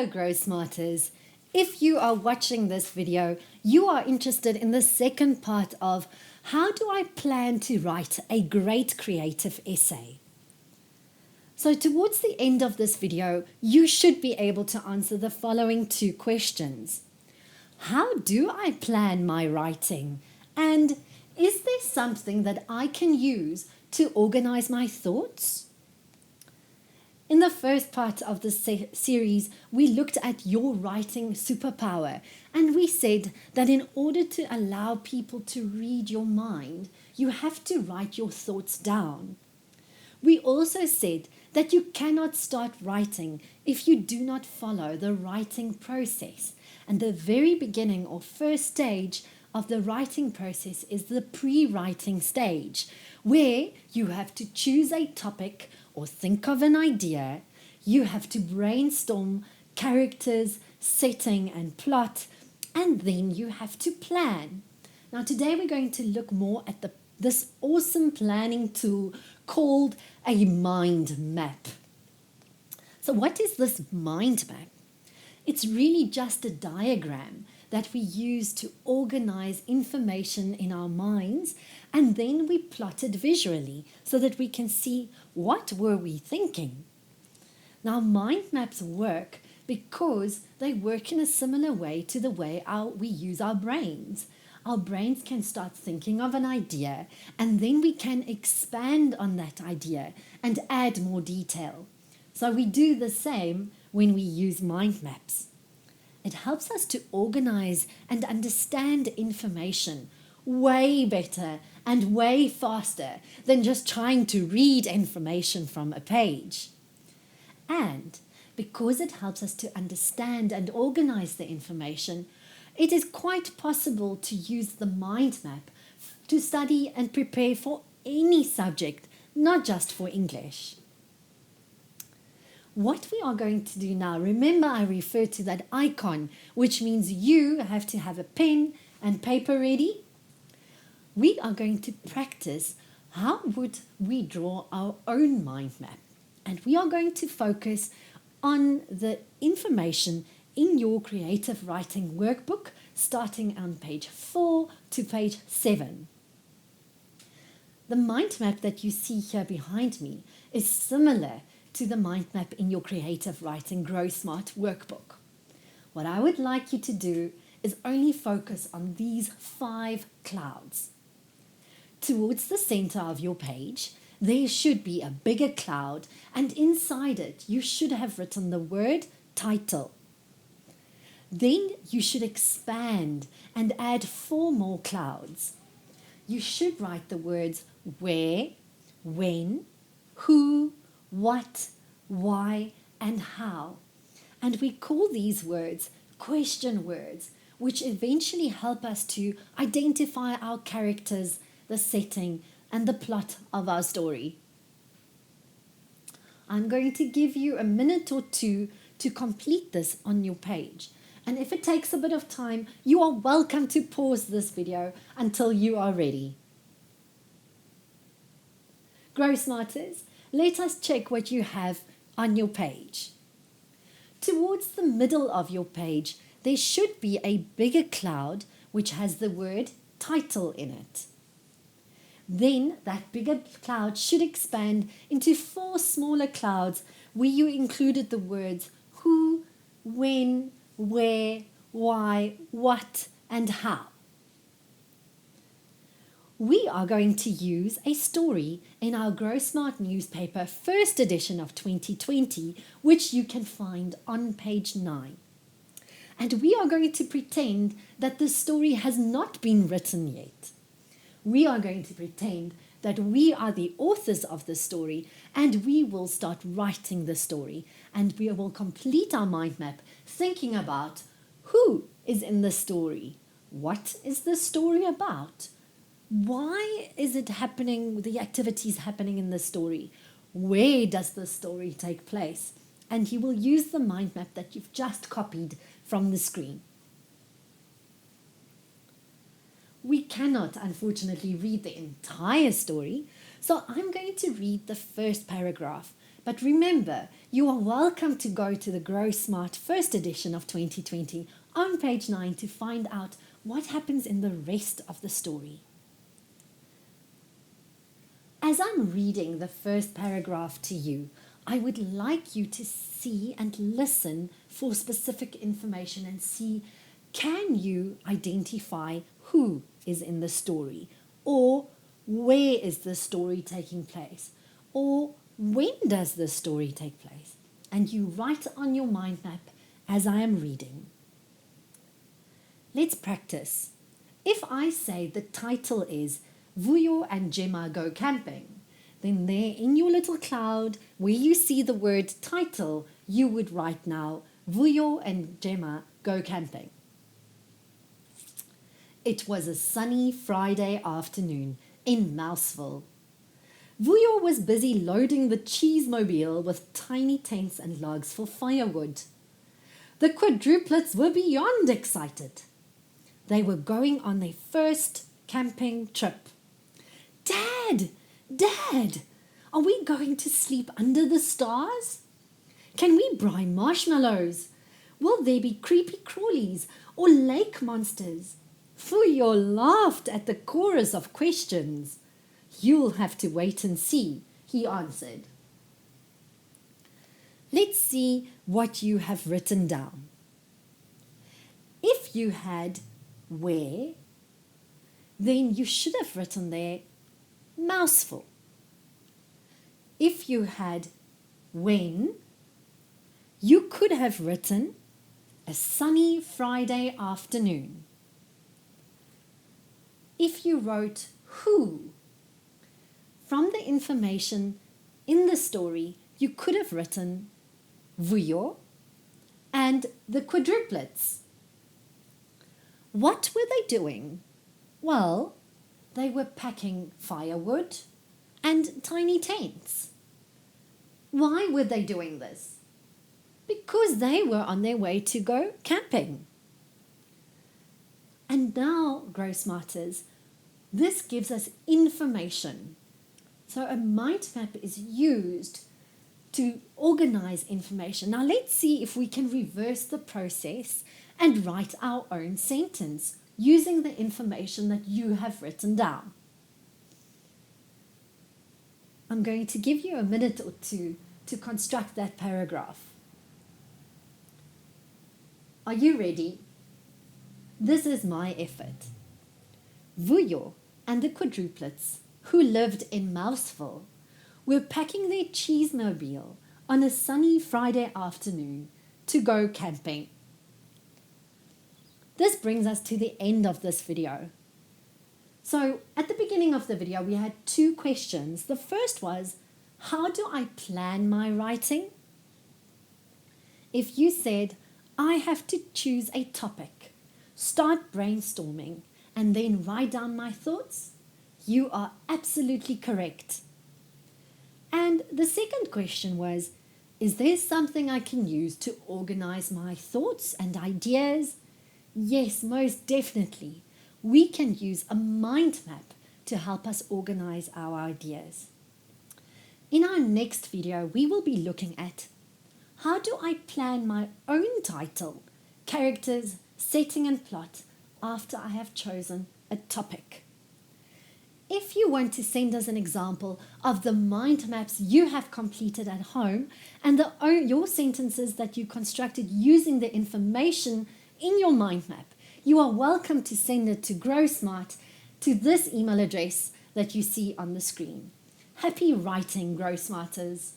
Growsmarters. If you are watching this video, you are interested in the second part of how do I plan to write a great creative essay? So towards the end of this video, you should be able to answer the following two questions. How do I plan my writing? And is there something that I can use to organize my thoughts? In the first part of the series, we looked at your writing superpower, and we said that in order to allow people to read your mind, you have to write your thoughts down. We also said that you cannot start writing if you do not follow the writing process. And the very beginning or first stage of the writing process is the pre-writing stage, where you have to choose a topic or think of an idea. You have to brainstorm characters, setting and plot, and then you have to plan. Now today we're going to look more at this awesome planning tool called a mind map. So what is this mind map? It's really just a diagram that we use to organize information in our minds, and then we plot it visually so that we can see what were we thinking. Now mind maps work because they work in a similar way to the way we use our brains. Our brains can start thinking of an idea, and then we can expand on that idea and add more detail. So we do the same when we use mind maps. It helps us to organize and understand information way better and way faster than just trying to read information from a page. And because it helps us to understand and organize the information, it is quite possible to use the mind map to study and prepare for any subject, not just for English. What we are going to do now, remember I referred to that icon, which means you have to have a pen and paper ready. We are going to practice how would we draw our own mind map. And we are going to focus on the information in your creative writing workbook, starting on page 4 to page 7. The mind map that you see here behind me is similar to the mind map in your creative writing Growsmart workbook. What I would like you to do is only focus on these 5 clouds. Towards the center of your page, there should be a bigger cloud, and inside it you should have written the word title. Then you should expand and add 4 more clouds. You should write the words where, when, who, what, why, and how. And we call these words question words, which eventually help us to identify our characters, the setting, and the plot of our story. I'm going to give you a minute or two to complete this on your page. And if it takes a bit of time, you are welcome to pause this video until you are ready. Growsmarters, let us check what you have on your page. Towards the middle of your page, there should be a bigger cloud which has the word title in it. Then that bigger cloud should expand into 4 smaller clouds where you included the words who, when, where, why, what, and how. We are going to use a story in our Growsmart newspaper, first edition of 2020, which you can find on page 9. And we are going to pretend that the story has not been written yet. We are going to pretend that we are the authors of the story, and we will start writing the story, and we will complete our mind map thinking about who is in the story, what is the story about, why is it happening, the activities happening in the story, where does the story take place, and you will use the mind map that you've just copied from the screen. We cannot, unfortunately, read the entire story, so I'm going to read the first paragraph But remember, you are welcome to go to the Growsmart first edition of 2020 on page 9 to find out what happens in the rest of the story. As I'm reading the first paragraph to you, I would like you to see and listen for specific information and see, can you identify who is in the story, or where is the story taking place, or when does the story take place? And you write on your mind map as I am reading. Let's practice. If I say the title is Vuyo and Gemma Go Camping, then there in your little cloud where you see the word title, you would write now, Vuyo and Gemma Go Camping. It was a sunny Friday afternoon in Mouseville. Vuyo was busy loading the cheesemobile with tiny tents and logs for firewood. The quadruplets were beyond excited. They were going on their first camping trip. Dad! Dad! Are we going to sleep under the stars? Can we brine marshmallows? Will there be creepy crawlies or lake monsters? Vuyo laughed at the chorus of questions. You'll have to wait and see, he answered. Let's see what you have written down. If you had where, then you should have written there Mouseville. If you had when, you could have written a sunny Friday afternoon. If you wrote who, from the information in the story, you could have written Vuyo and the quadruplets. What were they doing? Well, they were packing firewood and tiny tents. Why were they doing this? Because they were on their way to go camping. And now, Growsmarters, this gives us information. So a mind map is used to organize information. Now let's see if we can reverse the process and write our own sentence using the information that you have written down. I'm going to give you a minute or two to construct that paragraph. Are you ready? This is my effort. Vuyo and the quadruplets, who lived in Mouseville, were packing their cheesemobile on a sunny Friday afternoon to go camping. This brings us to the end of this video. So at the beginning of the video, we had two questions. The first was, how do I plan my writing? If you said, I have to choose a topic, start brainstorming, and then write down my thoughts, you are absolutely correct. And the second question was, is there something I can use to organize my thoughts and ideas? Yes, most definitely. We can use a mind map to help us organize our ideas. In our next video, we will be looking at how do I plan my own title, characters, setting and plot after I have chosen a topic. If you want to send us an example of the mind maps you have completed at home and your sentences that you constructed using the information in your mind map, you are welcome to send it to Growsmart to this email address that you see on the screen. Happy writing, Growsmarters!